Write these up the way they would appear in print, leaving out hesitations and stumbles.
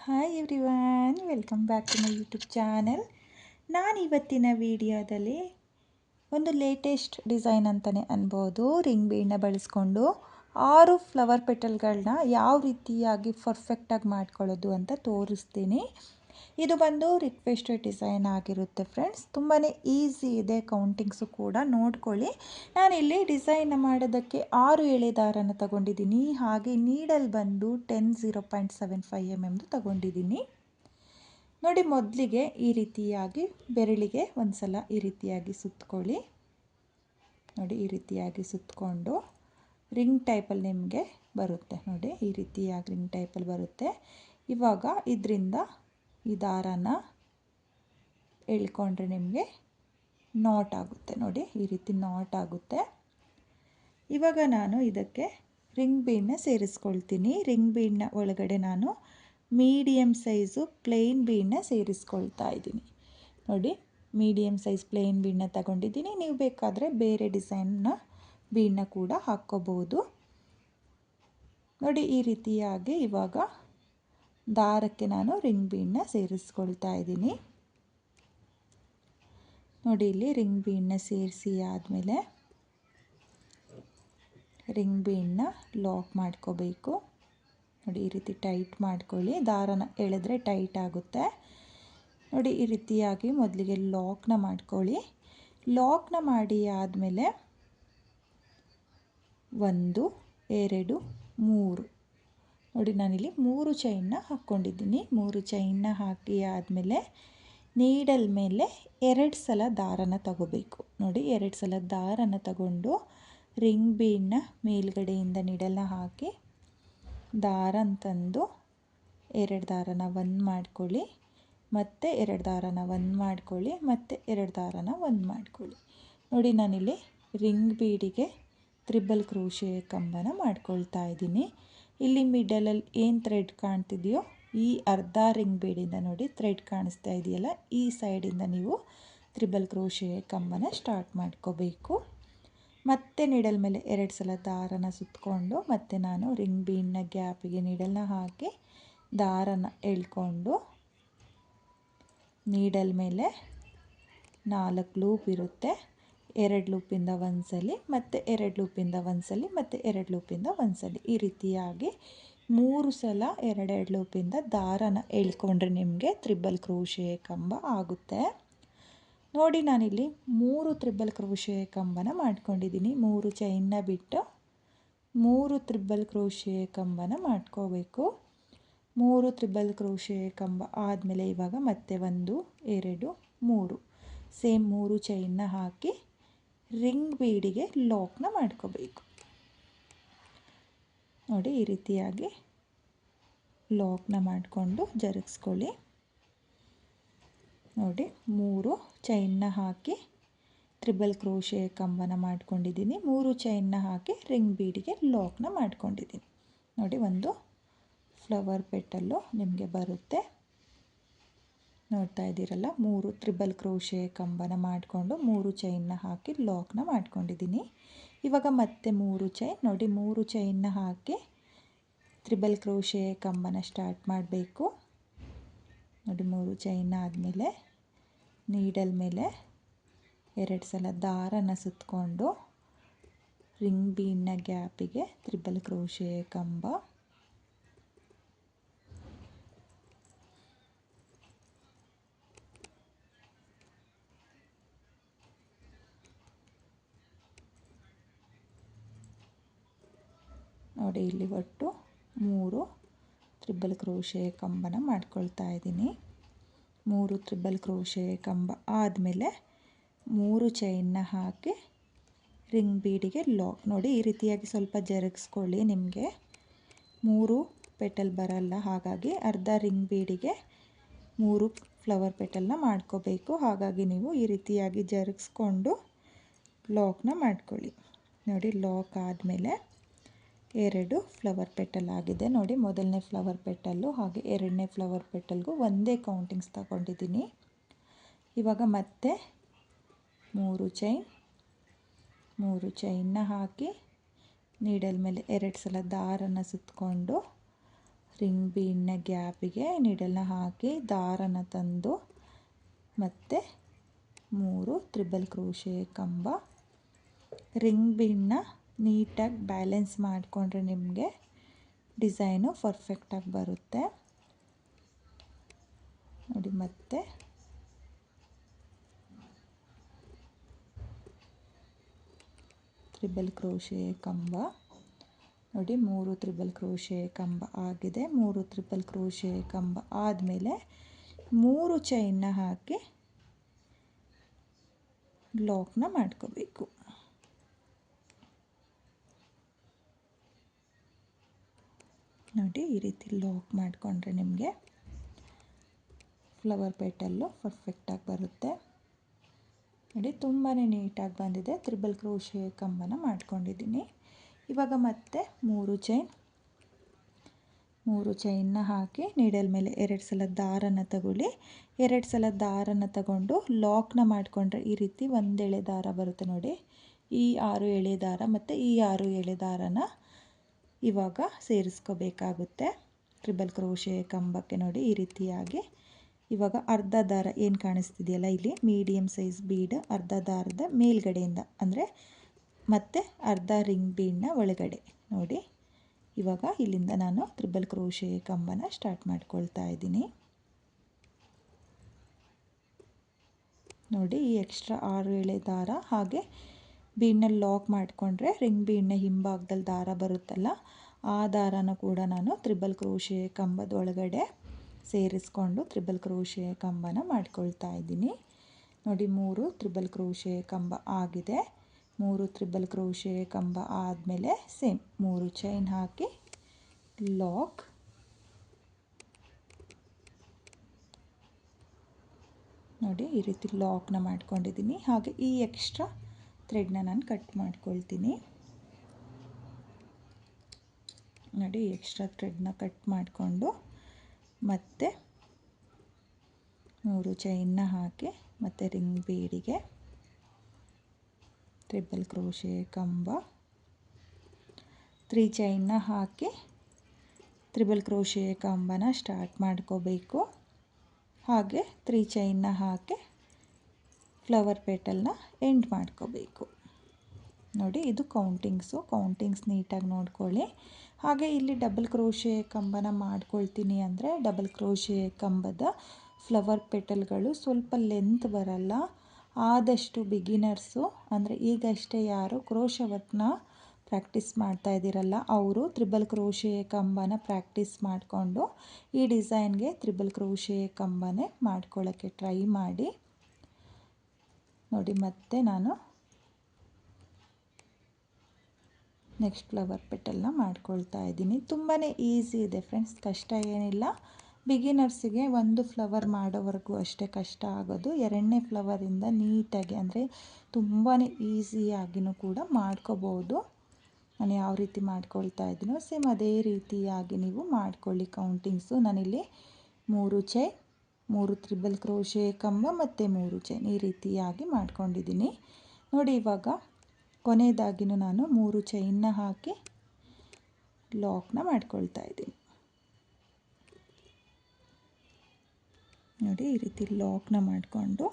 Hi everyone, welcome back to my YouTube channel. ನಾನು ಇವತ್ತಿನ ವಿಡಿಯೋದಲ್ಲಿ ಒಂದು ಲೇಟೆಸ್ಟ್ ಡಿಸೈನ್ ಅಂತಲೇ ಅನ್ಬೋದು. ರಿಂಗ್ ಬೀಡನ್ನ ಬಳಸ್ಕೊಂಡು 6 ಫ್ಲವರ್ ಪೆಟಲ್ಗಳನ್ನ ಯಾವ ರೀತಿಯಾಗಿ ಪರ್ಫೆಕ್ಟಾಗಿ ಮಾಡ್ಕೊಳ್ಳೋದು ಅಂತ ತೋರಿಸ್ತೀನಿ. ಇದು ಬಂದು ರಿಕ್ವೆಸ್ಟೆಡ್ ಡಿಸೈನ್ ಆಗಿರುತ್ತೆ ಫ್ರೆಂಡ್ಸ್. ತುಂಬಾ ಈಸಿ ಇದೆ, ಕೌಂಟಿಂಗ್ಸು ಕೂಡ ನೋಡ್ಕೊಳ್ಳಿ. ನಾನಿಲ್ಲಿ ಡಿಸೈನ್ ಮಾಡೋದಕ್ಕೆ 6 ಎಳೆ ದಾರನ ತಗೊಂಡಿದ್ದೀನಿ. ಹಾಗೆ ನೀಡಲ್ ಬಂದು 0.75 mm ತಗೊಂಡಿದ್ದೀನಿ. ನೋಡಿ, ಮೊದಲಿಗೆ ಈ ರೀತಿಯಾಗಿ ಬೆರಳಿಗೆ ಒಂದು ಸಲ ಈ ರೀತಿಯಾಗಿ ಸುತ್ಕೊಳ್ಳಿ. ನೋಡಿ, ಈ ರೀತಿಯಾಗಿ ಸುತ್ತಕೊಂಡು ರಿಂಗ್ ಟೈಪಲ್ಲಿ ನಿಮಗೆ ಬರುತ್ತೆ. ನೋಡಿ, ಈ ರೀತಿಯಾಗಿ ರಿಂಗ್ ಟೈಪಲ್ಲಿ ಬರುತ್ತೆ. ಇವಾಗ ಇದರಿಂದ ಈ ದಾರನ ಎಳ್ಕೊಂಡ್ರೆ ನಿಮಗೆ ನಾಟ್ ಆಗುತ್ತೆ. ನೋಡಿ, ಈ ರೀತಿ ನಾಟ್ ಆಗುತ್ತೆ. ಇವಾಗ ನಾನು ಇದಕ್ಕೆ ರಿಂಗ್ ಬೀಡನ್ನ ಸೇರಿಸ್ಕೊಳ್ತೀನಿ. ರಿಂಗ್ ಬೀಡನ್ನ ಒಳಗಡೆ ನಾನು ಮೀಡಿಯಮ್ ಸೈಜು ಪ್ಲೇನ್ ಬೀಡನ್ನ ಸೇರಿಸ್ಕೊಳ್ತಾ ಇದ್ದೀನಿ. ನೋಡಿ, ಮೀಡಿಯಮ್ ಸೈಜ್ ಪ್ಲೇನ್ ಬೀಡನ್ನ ತಗೊಂಡಿದ್ದೀನಿ. ನೀವು ಬೇಕಾದರೆ ಬೇರೆ ಡಿಸೈನ್ನ ಬೀಡನ್ನ ಕೂಡ ಹಾಕ್ಕೋಬೋದು. ನೋಡಿ, ಈ ರೀತಿಯಾಗಿ ಇವಾಗ ದಾರಕ್ಕೆ ನಾನು ರಿಂಗ್ ಬೀಡನ್ನ ಸೇರಿಸ್ಕೊಳ್ತಾ ಇದ್ದೀನಿ. ನೋಡಿ, ಇಲ್ಲಿ ರಿಂಗ್ ಬೀಡನ್ನ ಸೇರಿಸಿ ಆದಮೇಲೆ ರಿಂಗ್ ಬೀಡನ್ನ ಲಾಕ್ ಮಾಡ್ಕೋಬೇಕು. ನೋಡಿ, ಈ ರೀತಿ ಟೈಟ್ ಮಾಡ್ಕೊಳ್ಳಿ. ದಾರನ ಎಳೆದ್ರೆ ಟೈಟ್ ಆಗುತ್ತೆ. ನೋಡಿ, ಈ ರೀತಿಯಾಗಿ ಮೊದಲಿಗೆ ಲಾಕ್ನ ಮಾಡ್ಕೊಳ್ಳಿ. ಲಾಕ್ನ ಮಾಡಿ ಆದಮೇಲೆ 1 2 3 ನೋಡಿ, ನಾನಿಲ್ಲಿ 3 ಚೈನ್ನ ಹಾಕ್ಕೊಂಡಿದ್ದೀನಿ. 3 ಚೈನ್ನ ಹಾಕಿ ಆದಮೇಲೆ ನೀಡಲ್ ಮೇಲೆ 2 ಸಲ ದಾರನ ತಗೋಬೇಕು. ನೋಡಿ, 2 ಸಲ ದಾರನ ತಗೊಂಡು ರಿಂಗ್ ಬೀಡನ್ನ ಮೇಲ್ಗಡೆಯಿಂದ ನೀಡಲ್ನ ಹಾಕಿ ದಾರನ ತಂದು 2 ದಾರನ 1 ಮಾಡ್ಕೊಳ್ಳಿ, ಮತ್ತು 2 ದಾರನ 1 ಮಾಡ್ಕೊಳ್ಳಿ, ಮತ್ತು 2 ದಾರನ 1 ಮಾಡ್ಕೊಳ್ಳಿ. ನೋಡಿ, ನಾನಿಲ್ಲಿ ರಿಂಗ್ ಬೀಡಿಗೆ ತ್ರಿಬಲ್ ಕ್ರೋಶೆ ಕಂಬನ ಮಾಡ್ಕೊಳ್ತಾ ಇದ್ದೀನಿ. ಇಲ್ಲಿ ಮಿಡಲಲ್ಲಿ ಏನು ಥ್ರೆಡ್ ಕಾಣ್ತಿದೆಯೋ ಈ ಅರ್ಧ ರಿಂಗ್ ಬೀಡಿಂದ ನೋಡಿ ಥ್ರೆಡ್ ಕಾಣಿಸ್ತಾ ಇದೆಯಲ್ಲ, ಈ ಸೈಡಿಂದ ನೀವು ತ್ರಿಬಲ್ ಕ್ರೋಶೆ ಕಂಬನ ಸ್ಟಾರ್ಟ್ ಮಾಡ್ಕೋಬೇಕು. ಮತ್ತೆ ನೀಡಲ್ ಮೇಲೆ 2 ಸಲ ದಾರನ ಸುತ್ತಕೊಂಡು ಮತ್ತೆ ನಾನು ರಿಂಗ್ ಬೀಡ್ನ ಗ್ಯಾಪಿಗೆ ನೀಡಲ್ನ ಹಾಕಿ ದಾರನ ಎಳ್ಕೊಂಡು ನೀಡಲ್ ಮೇಲೆ 4 ಲೂಪ್ ಇರುತ್ತೆ. 2 ಲೂಪಿಂದ ಒಂದ್ಸಲಿ, ಮತ್ತು 2 ಲೂಪಿಂದ ಒಂದ್ಸಲಿ, ಮತ್ತು 2 ಲೂಪಿಂದ ಒಂದ್ಸಲಿ, ಈ ರೀತಿಯಾಗಿ 3 ಸಲ 2 ಲೂಪಿಂದ ದಾರನ ಎಳ್ಕೊಂಡ್ರೆ ನಿಮಗೆ ತ್ರಿಬಲ್ ಕ್ರೋಶೆ ಕಂಬ ಆಗುತ್ತೆ. ನೋಡಿ, ನಾನಿಲ್ಲಿ 3 ತ್ರಿಬಲ್ ಕ್ರೋಶೆ ಕಂಬನ ಮಾಡ್ಕೊಂಡಿದ್ದೀನಿ. 3 ಚೈನ್ನ ಬಿಟ್ಟು 3 ತ್ರಿಬಲ್ ಕ್ರೋಶೆ ಕಂಬನ ಮಾಡ್ಕೋಬೇಕು. 3 ತ್ರಿಬಲ್ ಕ್ರೋಶೆ ಕಂಬ ಆದಮೇಲೆ ಇವಾಗ ಮತ್ತೆ 1 2 3 ಸೇಮ್ 3 ಚೈನ್ನ ಹಾಕಿ ರಿಂಗ್ ಬೀಡಿಗೆ ಲಾಕ್ನ ಮಾಡ್ಕೋಬೇಕು. ನೋಡಿ, ಈ ರೀತಿಯಾಗಿ ಲಾಕ್ನ ಮಾಡಿಕೊಂಡು ಜರುಗಿಸ್ಕೊಳ್ಳಿ. ನೋಡಿ, 3 ಚೈನ್ನ ಹಾಕಿ ತ್ರಿಬಲ್ ಕ್ರೋಶೆ ಕಂಬನ ಮಾಡ್ಕೊಂಡಿದ್ದೀನಿ. 3 ಚೈನ್ನ ಹಾಕಿ ರಿಂಗ್ ಬೀಡಿಗೆ ಲಾಕ್ನ ಮಾಡ್ಕೊಂಡಿದ್ದೀನಿ. ನೋಡಿ, ಒಂದು ಫ್ಲವರ್ ಪೆಟಲ್ಲು ನಿಮಗೆ ಬರುತ್ತೆ. ನೋಡ್ತಾ ಇದ್ದೀರಲ್ಲ, 3 ತ್ರಿಬಲ್ ಕ್ರೋಶೆ ಕಂಬನ ಮಾಡಿಕೊಂಡು 3 ಚೈನ್ನ ಹಾಕಿ ಲಾಕ್ನ ಮಾಡ್ಕೊಂಡಿದ್ದೀನಿ. ಇವಾಗ ಮತ್ತೆ 3 ಚೈನ್, ನೋಡಿ 3 ಚೈನ್ನ ಹಾಕಿ ತ್ರಿಬಲ್ ಕ್ರೋಶೆ ಕಂಬನ ಸ್ಟಾರ್ಟ್ ಮಾಡಬೇಕು. ನೋಡಿ, 3 ಚೈನ್ ಆದಮೇಲೆ ನೀಡಲ್ ಮೇಲೆ 2 ಸಲ ದಾರನ ಸುತ್ತಕೊಂಡು ರಿಂಗ್ ಬೀಡ್ನ ಗ್ಯಾಪಿಗೆ ತ್ರಿಬಲ್ ಕ್ರೋಶೆ ಕಂಬ, ನೋಡಿ ಇಲ್ಲಿ ಒಟ್ಟು 3 ತ್ರಿಬಲ್ ಕ್ರೋಶೆ ಕಂಬನ ಮಾಡ್ಕೊಳ್ತಾ ಇದ್ದೀನಿ. 3 ತ್ರಿಬಲ್ ಕ್ರೋಶೆ ಕಂಬ ಆದಮೇಲೆ 3 ಚೈನ್ನ ಹಾಕಿ ರಿಂಗ್ ಬೀಡಿಗೆ ಲಾಕ್. ನೋಡಿ, ಈ ರೀತಿಯಾಗಿ ಸ್ವಲ್ಪ ಜರುಗಿಸ್ಕೊಳ್ಳಿ. ನಿಮಗೆ 3 ಪೆಟಲ್ ಬರಲ್ಲ, ಹಾಗಾಗಿ ಅರ್ಧ ರಿಂಗ್ ಬೀಡಿಗೆ 3 ಫ್ಲವರ್ ಪೆಟಲ್ನ ಮಾಡ್ಕೋಬೇಕು. ಹಾಗಾಗಿ ನೀವು ಈ ರೀತಿಯಾಗಿ ಜರುಗಿಸ್ಕೊಂಡು ಲಾಕ್ನ ಮಾಡ್ಕೊಳ್ಳಿ. ನೋಡಿ, ಲಾಕ್ ಆದಮೇಲೆ 2 ಫ್ಲವರ್ ಪೆಟಲ್ ಆಗಿದೆ. ನೋಡಿ, ಮೊದಲನೇ ಫ್ಲವರ್ ಪೆಟಲ್ಲು ಹಾಗೆ 2ನೇ ಫ್ಲವರ್ ಪೆಟಲ್ಗೂ ಒಂದೇ ಕೌಂಟಿಂಗ್ಸ್ ತಗೊಂಡಿದ್ದೀನಿ. ಇವಾಗ ಮತ್ತೆ 3 ಚೈನ್ನ ಹಾಕಿ ನೀಡಲ್ ಮೇಲೆ 2 ಸಲ ದಾರನ ಸುತ್ತಕೊಂಡು ರಿಂಗ್ ಬೀಡ್ನ ಗ್ಯಾಪಿಗೆ ನೀಡಲ್ನ ಹಾಕಿ ದಾರನ ತಂದು ಮತ್ತು 3 ತ್ರಿಬಲ್ ಕ್ರೋಶೆ ಕಂಬ. ರಿಂಗ್ ಬೀಡ್ನ ನೀಟಾಗಿ ಬ್ಯಾಲೆನ್ಸ್ ಮಾಡಿಕೊಂಡ್ರೆ ನಿಮಗೆ ಡಿಸೈನು ಪರ್ಫೆಕ್ಟಾಗಿ ಬರುತ್ತೆ ನೋಡಿ. ಮತ್ತೆ ತ್ರಿಬಲ್ ಕ್ರೋಶೆ ಕಂಬ ನೋಡಿ, 3 ತ್ರಿಬಲ್ ಕ್ರೋಶೆ ಕಂಬ ಆಗಿದೆ. 3 ತ್ರಿಬಲ್ ಕ್ರೋಶೆ ಕಂಬ ಆದಮೇಲೆ 3 ಚೈನ್ನ ಹಾಕಿ ಲಾಕ್ನ ಮಾಡ್ಕೋಬೇಕು. ನೋಡಿ ಈ ರೀತಿ ಲಾಕ್ ಮಾಡಿಕೊಂಡ್ರೆ ನಿಮಗೆ ಫ್ಲವರ್ ಪೆಟಲ್ಲು ಪರ್ಫೆಕ್ಟಾಗಿ ಬರುತ್ತೆ ನೋಡಿ. ತುಂಬಾ ನೀಟಾಗಿ ಬಂದಿದೆ. ತ್ರಿಬಲ್ ಕ್ರೋಶೆ ಕಂಬನ ಮಾಡ್ಕೊಂಡಿದ್ದೀನಿ. ಇವಾಗ ಮತ್ತೆ 3 ಚೈನ್ನ ಹಾಕಿ ನೀಡಲ್ ಮೇಲೆ 2 ಸಲ ದಾರನ ತಗೊಳ್ಳಿ. 2 ಸಲ ದಾರನ ತಗೊಂಡು ಲಾಕ್ನ ಮಾಡಿಕೊಂಡ್ರೆ ಈ ರೀತಿ ಒಂದು ಎಳೆ ದಾರ ಬರುತ್ತೆ ನೋಡಿ. ಈ 6 ಎಳೆ ದಾರ ಮತ್ತು ಈ 6 ಎಳೆ ದಾರನ ಇವಾಗ ಸೇರಿಸ್ಕೋಬೇಕಾಗುತ್ತೆ ತ್ರಿಬಲ್ ಕ್ರೋಶೆ ಕಂಬಕ್ಕೆ ನೋಡಿ. ಈ ರೀತಿಯಾಗಿ ಇವಾಗ ಅರ್ಧ ದಾರ ಏನು ಕಾಣಿಸ್ತಿದೆಯಲ್ಲ ಇಲ್ಲಿ ಮೀಡಿಯಮ್ ಸೈಜ್ ಬೀಡ್, ಅರ್ಧ ದಾರದ ಮೇಲ್ಗಡೆಯಿಂದ ಅಂದರೆ ಮತ್ತು ಅರ್ಧ ರಿಂಗ್ ಬೀಡ್ನ ಒಳಗಡೆ ನೋಡಿ. ಇವಾಗ ಇಲ್ಲಿಂದ ನಾನು ತ್ರಿಬಲ್ ಕ್ರೋಶೆ ಕಂಬನ ಸ್ಟಾರ್ಟ್ ಮಾಡ್ಕೊಳ್ತಾ ಇದ್ದೀನಿ ನೋಡಿ. ಈ ಎಕ್ಸ್ಟ್ರಾ 6 ಎಳೆ ದಾರ ಹಾಗೆ ಬೀಡ್ನ ಲಾಕ್ ಮಾಡಿಕೊಂಡ್ರೆ ರಿಂಗ್ ಬೀಡ್ನ ಹಿಂಭಾಗದಲ್ಲಿ ದಾರ ಬರುತ್ತಲ್ಲ, ಆ ದಾರನ ಕೂಡ ನಾನು ತ್ರಿಬಲ್ ಕ್ರೋಶೆ ಕಂಬದ ಒಳಗಡೆ ಸೇರಿಸ್ಕೊಂಡು ತ್ರಿಬಲ್ ಕ್ರೋಶೆ ಕಂಬನ ಮಾಡ್ಕೊಳ್ತಾ ಇದ್ದೀನಿ ನೋಡಿ. 3 ತ್ರಿಬಲ್ ಕ್ರೋಶೆ ಕಂಬ ಆಗಿದೆ. 3 ತ್ರಿಬಲ್ ಕ್ರೋಶೆ ಕಂಬ ಆದಮೇಲೆ ಸೇಮ್ 3 ಚೈನ್ ಹಾಕಿ ಲಾಕ್ ನೋಡಿ. ಈ ರೀತಿ ಲಾಕ್ನ ಮಾಡ್ಕೊಂಡಿದ್ದೀನಿ. ಹಾಗೆ ಈ ಎಕ್ಸ್ಟ್ರಾ ಥ್ರೆಡ್ನ ನಾನು ಕಟ್ ಮಾಡ್ಕೊಳ್ತೀನಿ ನೋಡಿ. ಎಕ್ಸ್ಟ್ರಾ ಥ್ರೆಡ್ನ ಕಟ್ ಮಾಡಿಕೊಂಡು ಮತ್ತೆ 3 ಚೈನ್ನ ಹಾಕಿ ಮತ್ತು ರಿಂಗ್ ಬೀಡಿಗೆ ತ್ರಿಬಲ್ ಕ್ರೋಶೆ ಕಂಬ 3 ಚೈನ್ನ ಹಾಕಿ ತ್ರಿಬಲ್ ಕ್ರೋಶೆ ಕಂಬನ ಸ್ಟಾರ್ಟ್ ಮಾಡ್ಕೋಬೇಕು. ಹಾಗೆ 3 ಚೈನ್ನ ಹಾಕಿ ಫ್ಲವರ್ ಪೆಟಲ್ನ ಎಂಡ್ ಮಾಡ್ಕೋಬೇಕು ನೋಡಿ. ಇದು ಕೌಂಟಿಂಗ್ಸ್ ನೀಟಾಗಿ ನೋಡ್ಕೊಳ್ಳಿ. ಹಾಗೆ ಇಲ್ಲಿ ಡಬಲ್ ಕ್ರೋಶೆ ಕಂಬನ ಮಾಡ್ಕೊಳ್ತೀನಿ ಅಂದರೆ ಡಬಲ್ ಕ್ರೋಶೆ ಕಂಬದ ಫ್ಲವರ್ ಪೆಟಲ್ಗಳು ಸ್ವಲ್ಪ ಲೆಂತ್ ಬರಲ್ಲ. ಆದಷ್ಟು ಬಿಗಿನರ್ಸು ಅಂದರೆ ಈಗಷ್ಟೇ ಯಾರು ಕ್ರೋಶೆ ವರ್ಕ್ನ ಪ್ರಾಕ್ಟೀಸ್ ಮಾಡ್ತಾ ಇದ್ದೀರಲ್ಲ ಅವರು ತ್ರಿಬಲ್ ಕ್ರೋಶೆ ಕಂಬನ ಪ್ರಾಕ್ಟೀಸ್ ಮಾಡಿಕೊಂಡು ಈ ಡಿಸೈನ್ಗೆ ತ್ರಿಬಲ್ ಕ್ರೋಶೆ ಕಂಬನೇ ಮಾಡ್ಕೊಳ್ಳೋಕ್ಕೆ ಟ್ರೈ ಮಾಡಿ ನೋಡಿ. ಮತ್ತೆ ನಾನು ನೆಕ್ಸ್ಟ್ ಫ್ಲವರ್ ಪೆಟಲ್ನ ಮಾಡ್ಕೊಳ್ತಾ ಇದ್ದೀನಿ. ತುಂಬಾ ಈಸಿ ಇದೆ ಫ್ರೆಂಡ್ಸ್, ಕಷ್ಟ ಏನಿಲ್ಲ. ಬಿಗಿನರ್ಸಿಗೆ ಒಂದು ಫ್ಲವರ್ ಮಾಡೋವರೆಗೂ ಅಷ್ಟೇ ಕಷ್ಟ ಆಗೋದು. 2ನೇ ಫ್ಲವರಿಂದ ನೀಟಾಗಿ ಅಂದರೆ ತುಂಬಾ ಈಸಿಯಾಗಿಯೂ ಕೂಡ ಮಾಡ್ಕೋಬೋದು. ನಾನು ಯಾವ ರೀತಿ ಮಾಡ್ಕೊಳ್ತಾ ಇದ್ದೀನೋ ಸೇಮ್ ಅದೇ ರೀತಿಯಾಗಿ ನೀವು ಮಾಡ್ಕೊಳ್ಳಿ. ಕೌಂಟಿಂಗ್ಸು ನಾನಿಲ್ಲಿ 3 ಚೈನ್ 3 ತ್ರಿಬಲ್ ಕ್ರೋಶೆ ಕಂಬ ಮತ್ತು 3 ಚೈನ್ ಈ ರೀತಿಯಾಗಿ ಮಾಡ್ಕೊಂಡಿದ್ದೀನಿ ನೋಡಿ. ಇವಾಗ ಕೊನೆಯದಾಗಿಯೂ ನಾನು 3 ಚೈನ್ನ ಹಾಕಿ ಲಾಕ್ನ ಮಾಡ್ಕೊಳ್ತಾ ಇದ್ದೀನಿ ನೋಡಿ. ಈ ರೀತಿ ಲಾಕ್ನ ಮಾಡಿಕೊಂಡು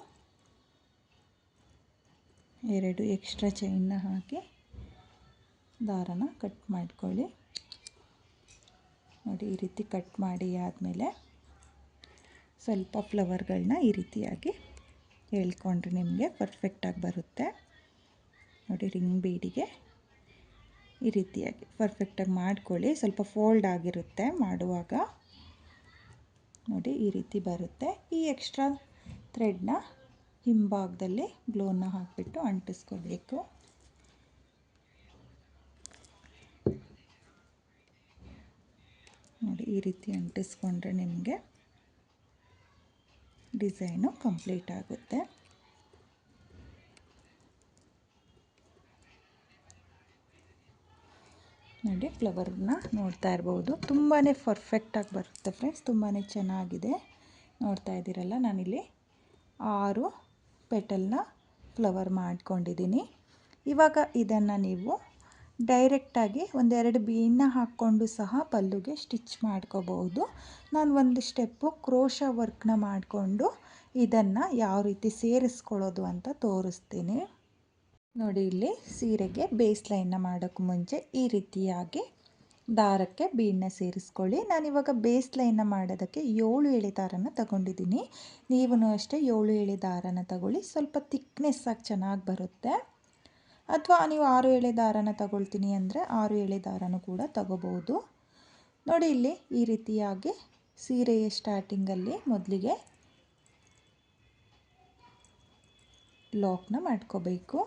2 ಎಕ್ಸ್ಟ್ರಾ ಚೈನ್ನ ಹಾಕಿ ದಾರನ ಕಟ್ ಮಾಡ್ಕೊಳ್ಳಿ ನೋಡಿ. ಈ ರೀತಿ ಕಟ್ ಮಾಡಿ ಆದಮೇಲೆ ಸ್ವಲ್ಪ ಫ್ಲವರ್ಗಳನ್ನ ಈ ರೀತಿಯಾಗಿ ಎಳ್ಕೊಂಡ್ರೆ ನಿಮಗೆ ಪರ್ಫೆಕ್ಟಾಗಿ ಬರುತ್ತೆ ನೋಡಿ. ರಿಂಗ್ ಬೀಡಿಗೆ ಈ ರೀತಿಯಾಗಿ ಪರ್ಫೆಕ್ಟಾಗಿ ಮಾಡ್ಕೊಳ್ಳಿ. ಸ್ವಲ್ಪ ಫೋಲ್ಡ್ ಆಗಿರುತ್ತೆ ಮಾಡುವಾಗ ನೋಡಿ. ಈ ರೀತಿ ಬರುತ್ತೆ. ಈ ಎಕ್ಸ್ಟ್ರಾ ಥ್ರೆಡ್ನ ಹಿಂಭಾಗದಲ್ಲಿ ಗ್ಲೋನ ಹಾಕಿಬಿಟ್ಟು ಅಂಟಿಸ್ಕೋಬೇಕು ನೋಡಿ. ಈ ರೀತಿ ಅಂಟಿಸ್ಕೊಂಡ್ರೆ ನಿಮಗೆ ಡಿಸೈನು ಕಂಪ್ಲೀಟ್ ಆಗುತ್ತೆ ನೋಡಿ. ಫ್ಲವರ್ನ ನೋಡ್ತಾ ಇರ್ಬೋದು, ತುಂಬಾ ಪರ್ಫೆಕ್ಟಾಗಿ ಬರುತ್ತೆ ಫ್ರೆಂಡ್ಸ್, ತುಂಬಾ ಚೆನ್ನಾಗಿದೆ. ನೋಡ್ತಾ ಇದ್ದೀರಲ್ಲ, ನಾನಿಲ್ಲಿ 6 ಪೆಟಲ್ನ ಫ್ಲವರ್ ಮಾಡ್ಕೊಂಡಿದ್ದೀನಿ. ಇವಾಗ ಇದನ್ನು ನೀವು ಡೈರೆಕ್ಟಾಗಿ ಒಂದೆರಡು ಬೀಡನ್ನ ಹಾಕ್ಕೊಂಡು ಸಹ ಪಲ್ಲುಗೆ ಸ್ಟಿಚ್ ಮಾಡ್ಕೋಬಹುದು. ನಾನು ಒಂದು ಸ್ಟೆಪ್ಪು ಕ್ರೋಶಾ ವರ್ಕ್ನ ಮಾಡಿಕೊಂಡು ಇದನ್ನು ಯಾವ ರೀತಿ ಸೇರಿಸ್ಕೊಳ್ಳೋದು ಅಂತ ತೋರಿಸ್ತೀನಿ. ನೋಡಿ, ಇಲ್ಲಿ ಸೀರೆಗೆ ಬೇಸ್ ಲೈನ್ನ ಮಾಡೋಕ್ಕೆ ಮುಂಚೆ ಈ ರೀತಿಯಾಗಿ ದಾರಕ್ಕೆ ಬೀಡನ್ನ ಸೇರಿಸ್ಕೊಳ್ಳಿ. ನಾನಿವಾಗ ಬೇಸ್ ಲೈನ್ನ ಮಾಡೋದಕ್ಕೆ 7 ಎಳೆ ದಾರನ ತಗೊಂಡಿದ್ದೀನಿ. ನೀವು ಅಷ್ಟೇ 7 ಎಳೆ ದಾರನ ತಗೊಳ್ಳಿ, ಸ್ವಲ್ಪ ಥಿಕ್ನೆಸ್ ಆಗಿ ಚೆನ್ನಾಗಿ ಬರುತ್ತೆ. ಅಥವಾ ನೀವು 6 ಎಳೆ ದಾರನ ತಗೊಳ್ತೀನಿ ಅಂದರೆ 6 ಎಳೆ ದಾರನೂ ಕೂಡ ತಗೋಬಹುದು. ನೋಡಿ, ಇಲ್ಲಿ ಈ ರೀತಿಯಾಗಿ ಸೀರೆಯ ಸ್ಟಾರ್ಟಿಂಗಲ್ಲಿ ಮೊದಲಿಗೆ ಲಾಕ್ನ ಮಾಡ್ಕೋಬೇಕು.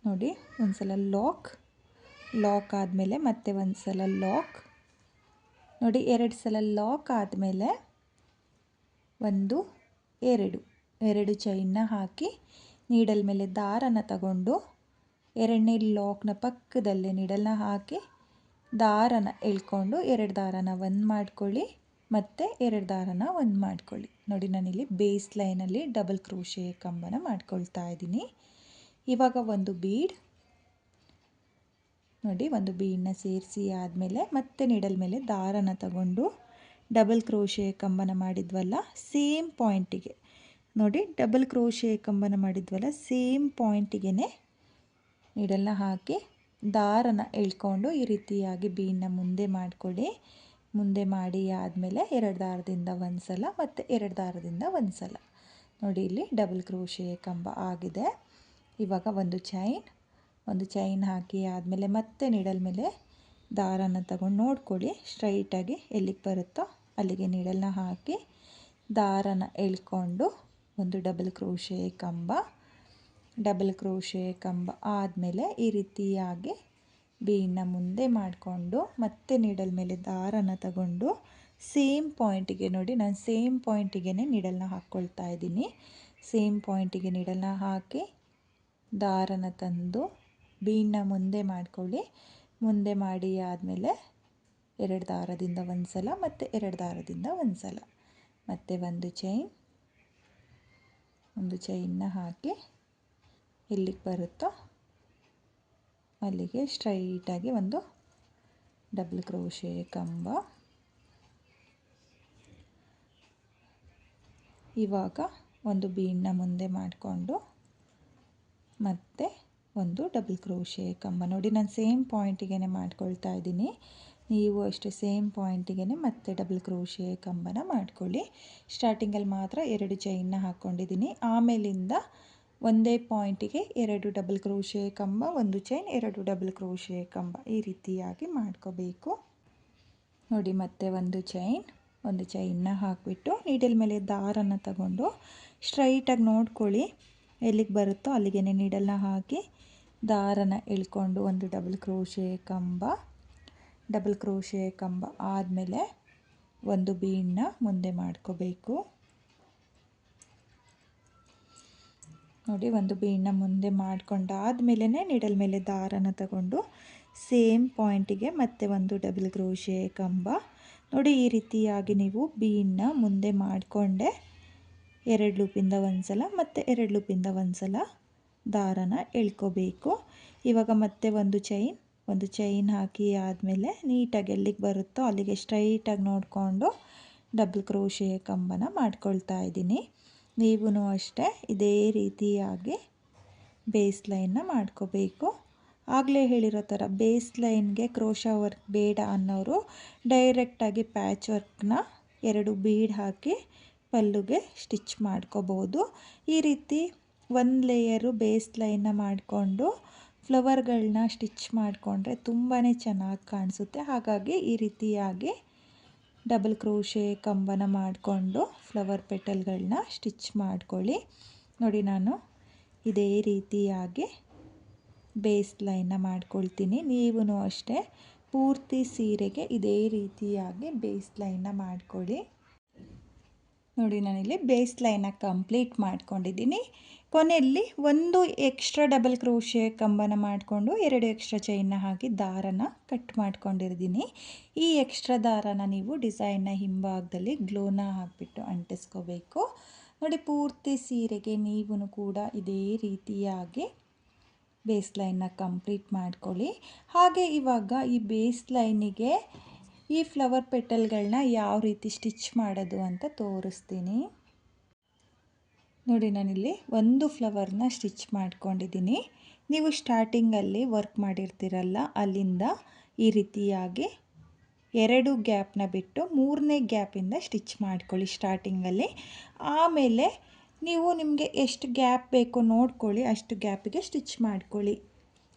ನೋಡಿ, ಒಂದು ಸಲ ಲಾಕ್ ಆದಮೇಲೆ ಮತ್ತೆ ಒಂದು ಸಲ ಲಾಕ್. ನೋಡಿ, 2 ಸಲ ಲಾಕ್ ಆದಮೇಲೆ 1 2 ಚೈನ್ನ ಹಾಕಿ ನೀಡಲ್ ಮೇಲೆ ದಾರನ ತಗೊಂಡು 2ನೇ ಲಾಕ್ನ ಪಕ್ಕದಲ್ಲೇ ನೀಡಲ್ನ ಹಾಕಿ ದಾರನ ಎಳ್ಕೊಂಡು 2 ದಾರನ ಒಂದು ಮಾಡ್ಕೊಳ್ಳಿ, ಮತ್ತು 2 ದಾರನ ಒಂದು ಮಾಡ್ಕೊಳ್ಳಿ. ನೋಡಿ, ನಾನಿಲ್ಲಿ ಬೇಸ್ ಲೈನಲ್ಲಿ ಡಬಲ್ ಕ್ರೋಶೆ ಕಂಬನ ಮಾಡ್ಕೊಳ್ತಾ ಇದ್ದೀನಿ. ಇವಾಗ ಒಂದು ಬೀಡ್, ನೋಡಿ, ಒಂದು ಬೀಡನ್ನ ಸೇರಿಸಿ ಆದಮೇಲೆ ಮತ್ತೆ ನೀಡಲ್ ಮೇಲೆ ದಾರನ ತಗೊಂಡು ಡಬಲ್ ಕ್ರೋಶೆ ಕಂಬನ ಮಾಡಿದ್ವಲ್ಲ ಸೇಮ್ ಪಾಯಿಂಟಿಗೆ, ನೋಡಿ, ಡಬಲ್ ಕ್ರೋಶೆ ಕಂಬನ ಮಾಡಿದ್ವಲ್ಲ ಸೇಮ್ ಪಾಯಿಂಟಿಗೆ ನೀಡಲ್ನ ಹಾಕಿ ದಾರನ ಎಳ್ಕೊಂಡು ಈ ರೀತಿಯಾಗಿ ಬೀಡನ್ನ ಮುಂದೆ ಮಾಡಿಕೊಳ್ಳಿ. ಮುಂದೆ ಮಾಡಿ ಆದಮೇಲೆ 2 ದಾರದಿಂದ ಒಂದು ಸಲ ಮತ್ತು 2 ದಾರದಿಂದ ಒಂದು ಸಲ. ನೋಡಿ, ಇಲ್ಲಿ ಡಬಲ್ ಕ್ರೋಶೆ ಕಂಬ ಆಗಿದೆ. ಇವಾಗ ಒಂದು ಚೈನ್ ಹಾಕಿ ಆದಮೇಲೆ ಮತ್ತೆ ನೀಡಲ್ ಮೇಲೆ ದಾರನ ತಗೊಂಡು ನೋಡ್ಕೊಳ್ಳಿ, ಸ್ಟ್ರೈಟಾಗಿ ಎಲ್ಲಿಗೆ ಬರುತ್ತೋ ಅಲ್ಲಿಗೆ ನೀಡಲ್ನ ಹಾಕಿ ದಾರನ ಎಳ್ಕೊಂಡು ಒಂದು ಡಬಲ್ ಕ್ರೋಶೆ ಕಂಬ ಆದಮೇಲೆ ಈ ರೀತಿಯಾಗಿ ಬೀಡನ್ನ ಮುಂದೆ ಮಾಡಿಕೊಂಡು ಮತ್ತೆ ನೀಡಲ್ ಮೇಲೆ ದಾರನ ತಗೊಂಡು ಸೇಮ್ ಪಾಯಿಂಟಿಗೆ, ನೋಡಿ, ನಾನು ಸೇಮ್ ಪಾಯಿಂಟಿಗೆ ನೀಡಲ್ನ ಹಾಕ್ಕೊಳ್ತಾ ಇದ್ದೀನಿ. ಸೇಮ್ ಪಾಯಿಂಟಿಗೆ ನೀಡಲ್ನ ಹಾಕಿ ದಾರನ ತಂದು ಬೀಡನ್ನ ಮುಂದೆ ಮಾಡಿಕೊಳ್ಳಿ. ಮುಂದೆ ಮಾಡಿ ಆದಮೇಲೆ 2 ದಾರದಿಂದ ಒಂದು ಸಲ ಮತ್ತು 2 ದಾರದಿಂದ ಒಂದು ಸಲ, ಮತ್ತು ಒಂದು ಚೈನ್ನ ಹಾಕಿ ಎಲ್ಲಿಗೆ ಬರುತ್ತೋ ಅಲ್ಲಿಗೆ ಸ್ಟ್ರೈಟಾಗಿ ಒಂದು ಡಬಲ್ ಕ್ರೋಶೆ ಕಂಬ. ಇವಾಗ ಒಂದು ಬೀಡನ್ನ ಮುಂದೆ ಮಾಡಿಕೊಂಡು ಮತ್ತು ಒಂದು ಡಬಲ್ ಕ್ರೋಶೆ ಕಂಬ. ನೋಡಿ, ನಾನು ಸೇಮ್ ಪಾಯಿಂಟಿಗೆ ಮಾಡ್ಕೊಳ್ತಾ ಇದ್ದೀನಿ. ನೀವು ಅಷ್ಟೇ ಸೇಮ್ ಪಾಯಿಂಟಿಗೆ ಮತ್ತೆ ಡಬಲ್ ಕ್ರೋಶೆ ಕಂಬನ ಮಾಡ್ಕೊಳ್ಳಿ. ಸ್ಟಾರ್ಟಿಂಗಲ್ಲಿ ಮಾತ್ರ 2 ಚೈನ್ನ ಹಾಕ್ಕೊಂಡಿದ್ದೀನಿ, ಆಮೇಲಿಂದ ಒಂದೇ ಪಾಯಿಂಟಿಗೆ 2 ಡಬಲ್ ಕ್ರೋಶೆ ಕಂಬ, 1 ಚೈನ್, 2 ಡಬಲ್ ಕ್ರೋಶೆ ಕಂಬ, ಈ ರೀತಿಯಾಗಿ ಮಾಡ್ಕೋಬೇಕು. ನೋಡಿ, ಮತ್ತೆ ಒಂದು ಚೈನ್ನ ಹಾಕಿಬಿಟ್ಟು ನೀಡಲ್ ಮೇಲೆ ದಾರನ ತಗೊಂಡು ಸ್ಟ್ರೈಟಾಗಿ ನೋಡ್ಕೊಳ್ಳಿ, ಎಲ್ಲಿಗೆ ಬರುತ್ತೋ ಅಲ್ಲಿಗೆ ನೀಡಲ್ನ ಹಾಕಿ ದಾರನ ಎಳ್ಕೊಂಡು ಒಂದು ಡಬಲ್ ಕ್ರೋಶೆ ಕಂಬ ಆದಮೇಲೆ ಒಂದು ಬೀಡನ್ನ ಮುಂದೆ ಮಾಡ್ಕೋಬೇಕು. ನೋಡಿ, ಒಂದು ಬೀಡನ್ನ ಮುಂದೆ ಮಾಡ್ಕೊಂಡಾದ್ಮೇಲೆ ನೀಡಲ್ ಮೇಲೆ ದಾರನ ತಗೊಂಡು ಸೇಮ್ ಪಾಯಿಂಟಿಗೆ ಮತ್ತೆ ಒಂದು ಡಬಲ್ ಕ್ರೋಶೆ ಕಂಬ. ನೋಡಿ, ಈ ರೀತಿಯಾಗಿ ನೀವು ಬೀಡನ್ನ ಮುಂದೆ ಮಾಡಿಕೊಂಡೆ 2 ಲೂಪಿಂದ ಒಂದು ಸಲ ಮತ್ತು 2 ಲೂಪಿಂದ ಒಂದು ಸಲ ದಾರನ ಎಳ್ಕೋಬೇಕು. ಇವಾಗ ಮತ್ತೆ ಒಂದು ಚೈನ್ ಹಾಕಿ ಆದಮೇಲೆ ನೀಟಾಗಿ ಎಲ್ಲಿಗೆ ಬರುತ್ತೋ ಅಲ್ಲಿಗೆ ಸ್ಟ್ರೈಟಾಗಿ ನೋಡಿಕೊಂಡು ಡಬಲ್ ಕ್ರೋಶೆ ಕಂಬನ ಮಾಡ್ಕೊಳ್ತಾ ಇದ್ದೀನಿ. ನೀವು ಅಷ್ಟೇ ಇದೇ ರೀತಿಯಾಗಿ ಬೇಸ್ ಲೈನ್ನ ಮಾಡ್ಕೋಬೇಕು. ಆಗಲೇ ಹೇಳಿರೋ ಥರ ಬೇಸ್ ಲೈನ್ಗೆ ಕ್ರೋಶಾ ವರ್ಕ್ ಬೇಡ ಅನ್ನೋರು ಡೈರೆಕ್ಟಾಗಿ ಪ್ಯಾಚ್ ವರ್ಕ್ನ 2 ಬೀಡ್ ಹಾಕಿ ಪಲ್ಲುಗೆ ಸ್ಟಿಚ್ ಮಾಡ್ಕೋಬೋದು. ಈ ರೀತಿ ಒಂದು ಲೇಯರು ಬೇಸ್ ಲೈನ್ನ ಮಾಡಿಕೊಂಡು ಫ್ಲವರ್ಗಳನ್ನ ಸ್ಟಿಚ್ ಮಾಡಿಕೊಂಡ್ರೆ ತುಂಬಾ ಚೆನ್ನಾಗಿ ಕಾಣಿಸುತ್ತೆ. ಹಾಗಾಗಿ ಈ ರೀತಿಯಾಗಿ ಡಬಲ್ ಕ್ರೋಶೆ ಕಂಬನ ಮಾಡಿಕೊಂಡು ಫ್ಲವರ್ ಪೆಟಲ್ಗಳನ್ನ ಸ್ಟಿಚ್ ಮಾಡ್ಕೊಳ್ಳಿ. ನೋಡಿ, ನಾನು ಇದೇ ರೀತಿಯಾಗಿ ಬೇಸ್ ಲೈನ್ನ ಮಾಡ್ಕೊಳ್ತೀನಿ. ನೀವು ಅಷ್ಟೇ ಪೂರ್ತಿ ಸೀರೆಗೆ ಇದೇ ರೀತಿಯಾಗಿ ಬೇಸ್ ಲೈನ್ನ ಮಾಡ್ಕೊಳ್ಳಿ. ನೋಡಿ, ನಾನಿಲ್ಲಿ ಬೇಸ್ ಲೈನ್ನ ಕಂಪ್ಲೀಟ್ ಮಾಡ್ಕೊಂಡಿದ್ದೀನಿ. ಕೊನೆಯಲ್ಲಿ ಒಂದು ಎಕ್ಸ್ಟ್ರಾ ಡಬಲ್ ಕ್ರೋಶೆ ಕಂಬನ ಮಾಡಿಕೊಂಡು 2 ಎಕ್ಸ್ಟ್ರಾ ಚೈನ್ನ ಹಾಕಿ ದಾರನ ಕಟ್ ಮಾಡ್ಕೊಂಡಿದ್ದೀನಿ. ಈ ಎಕ್ಸ್ಟ್ರಾ ದಾರನ ನೀವು ಡಿಸೈನ್ನ ಹಿಂಭಾಗದಲ್ಲಿ ಗ್ಲೋನ ಹಾಕಿಬಿಟ್ಟು ಅಂಟಿಸ್ಕೋಬೇಕು. ನೋಡಿ, ಪೂರ್ತಿ ಸೀರೆಗೆ ನೀವು ಕೂಡ ಇದೇ ರೀತಿಯಾಗಿ ಬೇಸ್ ಲೈನ್ನ ಕಂಪ್ಲೀಟ್ ಮಾಡ್ಕೊಳ್ಳಿ. ಹಾಗೆ ಇವಾಗ ಈ ಬೇಸ್ ಲೈನಿಗೆ ಈ ಫ್ಲವರ್ ಪೆಟಲ್ಗಳನ್ನ ಯಾವ ರೀತಿ ಸ್ಟಿಚ್ ಮಾಡೋದು ಅಂತ ತೋರಿಸ್ತೀನಿ. ನೋಡಿ, ನಾನಿಲ್ಲಿ ಒಂದು ಫ್ಲವರ್ನ ಸ್ಟಿಚ್ ಮಾಡ್ಕೊಂಡಿದ್ದೀನಿ. ನೀವು ಸ್ಟಾರ್ಟಿಂಗಲ್ಲಿ ವರ್ಕ್ ಮಾಡಿರ್ತೀರಲ್ಲ, ಅಲ್ಲಿಂದ ಈ ರೀತಿಯಾಗಿ 2 ಗ್ಯಾಪ್ನ ಬಿಟ್ಟು 3ನೇ ಗ್ಯಾಪಿಂದ ಸ್ಟಿಚ್ ಮಾಡ್ಕೊಳ್ಳಿ ಸ್ಟಾರ್ಟಿಂಗಲ್ಲಿ. ಆಮೇಲೆ ನೀವು ನಿಮಗೆ ಎಷ್ಟು ಗ್ಯಾಪ್ ಬೇಕು ನೋಡ್ಕೊಳ್ಳಿ, ಅಷ್ಟು ಗ್ಯಾಪಿಗೆ ಸ್ಟಿಚ್ ಮಾಡ್ಕೊಳ್ಳಿ.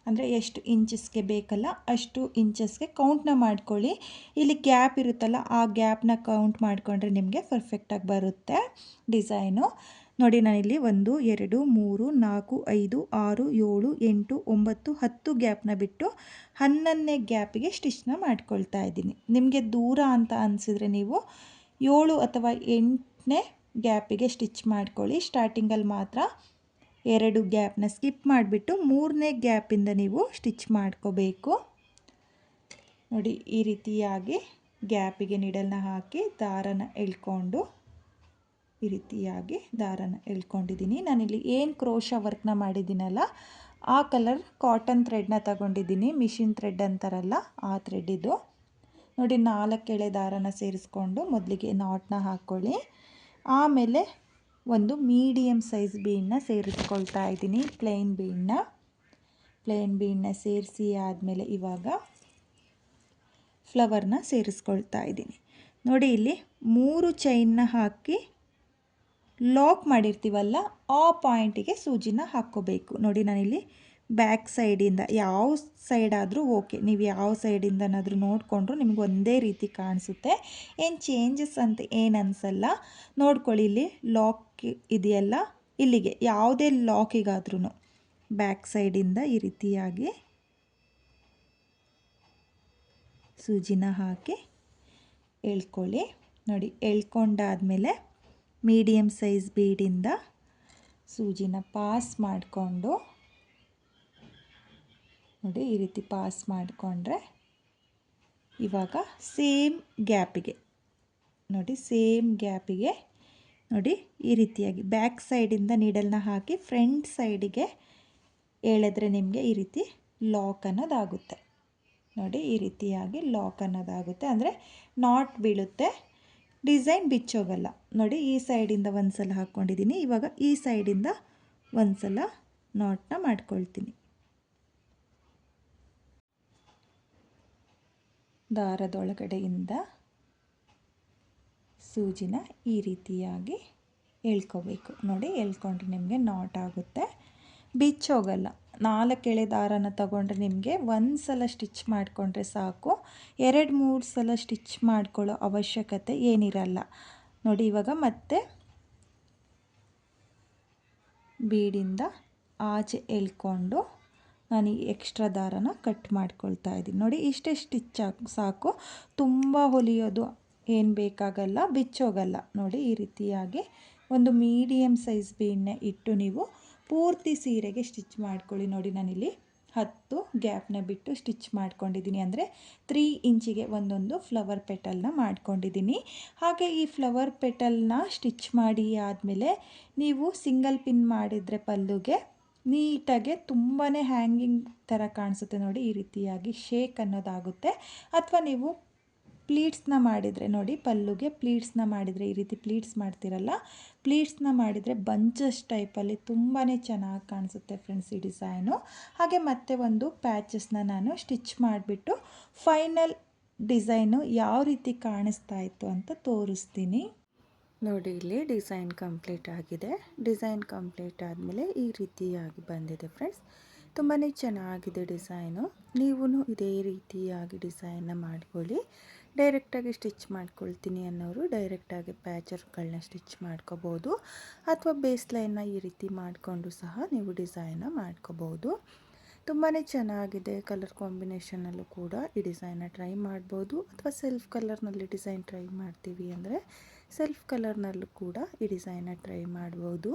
ಅಂದರೆ ಎಷ್ಟು ಇಂಚಸ್ಗೆ ಬೇಕಲ್ಲ ಅಷ್ಟು ಇಂಚಸ್ಗೆ ಕೌಂಟ್ನ ಮಾಡ್ಕೊಳ್ಳಿ. ಇಲ್ಲಿ ಗ್ಯಾಪ್ ಇರುತ್ತಲ್ಲ, ಆ ಗ್ಯಾಪ್ನ ಕೌಂಟ್ ಮಾಡಿಕೊಂಡ್ರೆ ನಿಮಗೆ ಪರ್ಫೆಕ್ಟಾಗಿ ಬರುತ್ತೆ ಡಿಸೈನು. ನೋಡಿ, ನಾನಿಲ್ಲಿ 1 2 3 4 5 6 7 8 9 10 ಗ್ಯಾಪ್ನ ಬಿಟ್ಟು 11ನೇ ಗ್ಯಾಪಿಗೆ ಸ್ಟಿಚ್ನ ಮಾಡ್ಕೊಳ್ತಾ ಇದ್ದೀನಿ. ನಿಮಗೆ ದೂರ ಅಂತ ಅನಿಸಿದರೆ ನೀವು 7 ಅಥವಾ 8ನೇ ಗ್ಯಾಪಿಗೆ ಸ್ಟಿಚ್ ಮಾಡ್ಕೊಳ್ಳಿ. ಸ್ಟಾರ್ಟಿಂಗಲ್ಲಿ ಮಾತ್ರ 2 ಗ್ಯಾಪ್ನ ಸ್ಕಿಪ್ ಮಾಡಿಬಿಟ್ಟು 3ನೇ ಗ್ಯಾಪಿಂದ ನೀವು ಸ್ಟಿಚ್ ಮಾಡ್ಕೋಬೇಕು. ನೋಡಿ, ಈ ರೀತಿಯಾಗಿ ಗ್ಯಾಪಿಗೆ ನೀಡಲ್ನ ಹಾಕಿ ದಾರನ ಎಳ್ಕೊಂಡು ಈ ರೀತಿಯಾಗಿ ದಾರನ ಎಳ್ಕೊಂಡಿದ್ದೀನಿ. ನಾನಿಲ್ಲಿ ಏನು ಕ್ರೋಶಾ ವರ್ಕ್ನ ಮಾಡಿದ್ದೀನಲ್ಲ, ಆ ಕಲರ್ ಕಾಟನ್ ಥ್ರೆಡ್ನ ತಗೊಂಡಿದ್ದೀನಿ. ಮಿಷಿನ್ ಥ್ರೆಡ್ ಅಂತಾರಲ್ಲ, ಆ ಥ್ರೆಡ್ ಇದು. ನೋಡಿ, 4 ಎಳೆ ದಾರನ ಸೇರಿಸ್ಕೊಂಡು ಮೊದಲಿಗೆ ನಾಟ್ನ ಹಾಕ್ಕೊಳ್ಳಿ. ಆಮೇಲೆ ಒಂದು ಮೀಡಿಯಮ್ ಸೈಜ್ ಬೀಡನ್ನ ಸೇರಿಸ್ಕೊಳ್ತಾ ಇದ್ದೀನಿ. ಪ್ಲೇನ್ ಬೀಡನ್ನ ಸೇರಿಸಿ ಆದಮೇಲೆ ಇವಾಗ ಫ್ಲವರ್ನ ಸೇರಿಸ್ಕೊಳ್ತಾ ಇದ್ದೀನಿ. ನೋಡಿ, ಇಲ್ಲಿ 3 ಚೈನ್ನ ಹಾಕಿ ಲಾಕ್ ಮಾಡಿರ್ತೀವಲ್ಲ, ಆ ಪಾಯಿಂಟಿಗೆ ಸೂಜಿನ ಹಾಕ್ಕೋಬೇಕು. ನೋಡಿ, ನಾನಿಲ್ಲಿ ಬ್ಯಾಕ್ ಸೈಡಿಂದ, ಯಾವ ಸೈಡ್ ಆದರೂ ಓಕೆ, ನೀವು ಯಾವ ಸೈಡಿಂದನಾದರೂ ನೋಡಿಕೊಂಡ್ರು ನಿಮಗೆ ಒಂದೇ ರೀತಿ ಕಾಣಿಸುತ್ತೆ. ಏನು ಚೇಂಜಸ್ ಅಂತ ಏನು ಅನಿಸಲ್ಲ. ನೋಡ್ಕೊಳ್ಳಿ, ಇಲ್ಲಿ ಲಾಕ್ ಇದೆಯಲ್ಲ, ಇಲ್ಲಿಗೆ ಯಾವುದೇ ಲಾಕಿಗಾದ್ರೂ ಬ್ಯಾಕ್ ಸೈಡಿಂದ ಈ ರೀತಿಯಾಗಿ ಸೂಜಿನ ಹಾಕಿ ಎಳ್ಕೊಳ್ಳಿ. ನೋಡಿ, ಎಳ್ಕೊಂಡಾದಮೇಲೆ ಮೀಡಿಯಮ್ ಸೈಜ್ ಬೀಡಿಂದ ಸೂಜಿನ ಪಾಸ್ ಮಾಡಿಕೊಂಡು ನೋಡಿ, ಈ ರೀತಿ ಪಾಸ್ ಮಾಡಿಕೊಂಡ್ರೆ ಇವಾಗ ಸೇಮ್ ಗ್ಯಾಪಿಗೆ ನೋಡಿ ಈ ರೀತಿಯಾಗಿ ಬ್ಯಾಕ್ ಸೈಡಿಂದ ನೀಡಲ್ನ ಹಾಕಿ ಫ್ರಂಟ್ ಸೈಡಿಗೆ ಎಳೆದ್ರೆ ನಿಮಗೆ ಈ ರೀತಿ ಲಾಕ್ ಅನ್ನೋದಾಗುತ್ತೆ. ನೋಡಿ, ಈ ರೀತಿಯಾಗಿ ಲಾಕ್ ಅನ್ನೋದಾಗುತ್ತೆ, ಅಂದರೆ ನಾಟ್ ಬೀಳುತ್ತೆ, ಡಿಸೈನ್ ಬಿಚ್ಚೋಗಲ್ಲ. ನೋಡಿ, ಈ ಸೈಡಿಂದ ಒಂದು ಸಲ ಹಾಕ್ಕೊಂಡಿದ್ದೀನಿ. ಇವಾಗ ಈ ಸೈಡಿಂದ ಒಂದು ಸಲ ನಾಟ್ನ ಮಾಡ್ಕೊಳ್ತೀನಿ. ದಾರದೊಳಗಡೆಯಿಂದ ಸೂಜಿನ ಈ ರೀತಿಯಾಗಿ ಎಳ್ಕೋಬೇಕು. ನೋಡಿ, ಎಳ್ಕೊಂಡ್ರೆ ನಿಮಗೆ ನಾಟ್ ಆಗುತ್ತೆ, ಬಿಚ್ಚೋಗಲ್ಲ. 4 ಎಳೆ ದಾರನ ತಗೊಂಡ್ರೆ ನಿಮಗೆ ಒಂದು ಸಲ ಸ್ಟಿಚ್ ಮಾಡಿಕೊಂಡ್ರೆ ಸಾಕು, 2-3 ಸಲ ಸ್ಟಿಚ್ ಮಾಡ್ಕೊಳ್ಳೋ ಅವಶ್ಯಕತೆ ಏನಿರಲ್ಲ. ನೋಡಿ, ಇವಾಗ ಮತ್ತೆ ಬೀಡಿಂದ ಆಚೆ ಎಳ್ಕೊಂಡು ನಾನು ಈ ಎಕ್ಸ್ಟ್ರಾ ದಾರನ ಕಟ್ ಮಾಡ್ಕೊಳ್ತಾ ಇದ್ದೀನಿ. ನೋಡಿ, ಇಷ್ಟೇ ಸ್ಟಿಚ್ ಸಾಕು, ತುಂಬ ಹೊಲಿಯೋದು ಏನು ಬೇಕಾಗಲ್ಲ, ಬಿಚ್ಚೋಗಲ್ಲ. ನೋಡಿ, ಈ ರೀತಿಯಾಗಿ ಒಂದು ಮೀಡಿಯಮ್ ಸೈಜ್ ಬೀಡನ್ನ ಇಟ್ಟು ನೀವು ಪೂರ್ತಿ ಸೀರೆಗೆ ಸ್ಟಿಚ್ ಮಾಡ್ಕೊಳ್ಳಿ. ನೋಡಿ, ನಾನಿಲ್ಲಿ 10 ಗ್ಯಾಪ್ನ ಬಿಟ್ಟು ಸ್ಟಿಚ್ ಮಾಡ್ಕೊಂಡಿದ್ದೀನಿ, ಅಂದರೆ 3 ಇಂಚಿಗೆ ಒಂದೊಂದು ಫ್ಲವರ್ ಪೆಟಲ್ನ ಮಾಡ್ಕೊಂಡಿದ್ದೀನಿ. ಹಾಗೆ ಈ ಫ್ಲವರ್ ಪೆಟಲ್ನ ಸ್ಟಿಚ್ ಮಾಡಿ ಆದಮೇಲೆ ನೀವು ಸಿಂಗಲ್ ಪಿನ್ ಮಾಡಿದರೆ ಪಲ್ಲುಗೆ ನೀಟಾಗೆ ತುಂಬಾ ಹ್ಯಾಂಗಿಂಗ್ ಥರ ಕಾಣಿಸುತ್ತೆ. ನೋಡಿ, ಈ ರೀತಿಯಾಗಿ ಶೇಕ್ ಅನ್ನೋದಾಗುತ್ತೆ. ಅಥವಾ ನೀವು ಪ್ಲೀಟ್ಸ್ನ ಮಾಡಿದರೆ, ನೋಡಿ ಪಲ್ಲುಗೆ ಪ್ಲೀಟ್ಸ್ನ ಮಾಡಿದರೆ ಈ ರೀತಿ ಪ್ಲೀಟ್ಸ್ ಮಾಡ್ತಿರಲ್ಲ, ಪ್ಲೀಟ್ಸ್ನ ಮಾಡಿದರೆ ಬಂಚಸ್ ಟೈಪಲ್ಲಿ ತುಂಬಾ ಚೆನ್ನಾಗಿ ಕಾಣಿಸುತ್ತೆ ಫ್ರೆಂಡ್ಸ್ ಈ ಡಿಸೈನು. ಹಾಗೆ ಮತ್ತೆ ಒಂದು ಪ್ಯಾಚಸ್ನ ನಾನು ಸ್ಟಿಚ್ ಮಾಡಿಬಿಟ್ಟು ಫೈನಲ್ ಡಿಸೈನು ಯಾವ ರೀತಿ ಕಾಣಿಸ್ತಾ ಇತ್ತು ಅಂತ ತೋರಿಸ್ತೀನಿ. ನೋಡಿ, ಇಲ್ಲಿ ಡಿಸೈನ್ ಕಂಪ್ಲೀಟ್ ಆಗಿದೆ. ಡಿಸೈನ್ ಕಂಪ್ಲೀಟ್ ಆದಮೇಲೆ ಈ ರೀತಿಯಾಗಿ ಬಂದಿದೆ ಫ್ರೆಂಡ್ಸ್. ತುಂಬಾ ಚೆನ್ನಾಗಿದೆ ಡಿಸೈನು. ನೀವು ಇದೇ ರೀತಿಯಾಗಿ ಡಿಸೈನ್ನ ಮಾಡ್ಕೊಳ್ಳಿ. ಡೈರೆಕ್ಟಾಗಿ ಸ್ಟಿಚ್ ಮಾಡ್ಕೊಳ್ತೀನಿ ಅನ್ನೋರು ಡೈರೆಕ್ಟಾಗಿ ಪ್ಯಾಚರ್ಗಳನ್ನ ಸ್ಟಿಚ್ ಮಾಡ್ಕೋಬೋದು, ಅಥವಾ ಬೇಸ್ ಲೈನ್ನ ಈ ರೀತಿ ಮಾಡಿಕೊಂಡು ಸಹ ನೀವು ಡಿಸೈನ್ನ ಮಾಡ್ಕೋಬೋದು. ತುಂಬಾ ಚೆನ್ನಾಗಿದೆ. ಕಲರ್ ಕಾಂಬಿನೇಷನಲ್ಲೂ ಕೂಡ ಈ ಡಿಸೈನ್ನ ಟ್ರೈ ಮಾಡ್ಬೋದು, ಅಥವಾ ಸೆಲ್ಫ್ ಕಲರ್ನಲ್ಲಿ ಡಿಸೈನ್ ಟ್ರೈ ಮಾಡ್ತೀವಿ ಅಂದರೆ ಸೆಲ್ಫ್ ಕಲರ್ನಲ್ಲೂ ಕೂಡ ಈ ಡಿಸೈನ್ನ ಟ್ರೈ ಮಾಡ್ಬೋದು.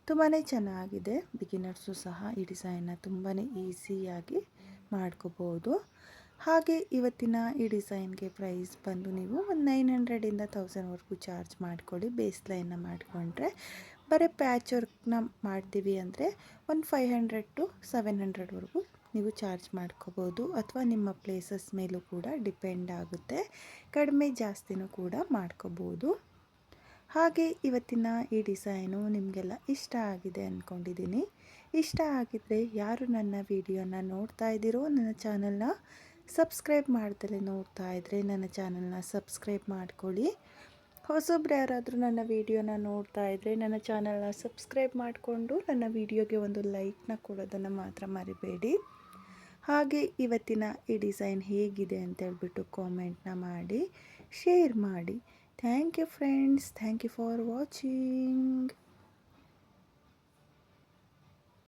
ತುಂಬಾ ಚೆನ್ನಾಗಿದೆ. ಬಿಗಿನರ್ಸು ಸಹ ಈ ಡಿಸೈನ್ನ ತುಂಬಾ ಈಸಿಯಾಗಿ ಮಾಡ್ಕೋಬೋದು. ಹಾಗೆ ಇವತ್ತಿನ ಈ ಡಿಸೈನ್ಗೆ ಪ್ರೈಸ್ ಬಂದು ನೀವು ಒಂದು 900 ಇಂದ 1000ವರೆಗೂ ಚಾರ್ಜ್ ಮಾಡಿಕೊಳ್ಳಿ. ಬೇಸ್ ಲೈನ್ನ ಮಾಡಿಕೊಂಡ್ರೆ ಬರೀ ಪ್ಯಾಚ್ ವರ್ಕ್ನ ಮಾಡ್ತೀವಿ ಅಂದರೆ ಒಂದು 500 ಟು 700ವರೆಗೂ ನೀವು ಚಾರ್ಜ್ ಮಾಡ್ಕೋಬೋದು, ಅಥವಾ ನಿಮ್ಮ ಪ್ಲೇಸಸ್ ಮೇಲೂ ಕೂಡ ಡಿಪೆಂಡ್ ಆಗುತ್ತೆ. ಕಡಿಮೆ ಜಾಸ್ತಿನೂ ಕೂಡ ಮಾಡ್ಕೋಬೋದು. ಹಾಗೆ ಇವತ್ತಿನ ಈ ಡಿಸೈನು ನಿಮಗೆಲ್ಲ ಇಷ್ಟ ಆಗಿದೆ ಅಂದ್ಕೊಂಡಿದ್ದೀನಿ. ಇಷ್ಟ ಆಗಿದ್ದರೆ ಯಾರು ನನ್ನ ವಿಡಿಯೋನ ನೋಡ್ತಾ ಇದ್ದೀರೋ, ನನ್ನ ಚಾನಲ್ನ ಸಬ್ಸ್ಕ್ರೈಬ್ ಮಾಡ್ದಲೇ ನೋಡ್ತಾ ಇದ್ದರೆ ನನ್ನ ಚಾನಲ್ನ ಸಬ್ಸ್ಕ್ರೈಬ್ ಮಾಡ್ಕೊಳ್ಳಿ. ಹೊಸೊಬ್ರು ಯಾರಾದರೂ ನನ್ನ ವಿಡಿಯೋನ ನೋಡ್ತಾ ಇದ್ದರೆ ನನ್ನ ಚಾನಲ್ನ ಸಬ್ಸ್ಕ್ರೈಬ್ ಮಾಡಿಕೊಂಡು ನನ್ನ ವಿಡಿಯೋಗೆ ಒಂದು ಲೈಕ್ನ ಕೊಡೋದನ್ನು ಮಾತ್ರ ಮರಿಬೇಡಿ. ಹಾಗೆ ಇವತ್ತಿನ ಈ ಡಿಸೈನ್ ಹೇಗಿದೆ ಅಂತೇಳ್ಬಿಟ್ಟು ಕಾಮೆಂಟ್ನ ಮಾಡಿ, ಶೇರ್ ಮಾಡಿ. Thank you friends, thank you for watching.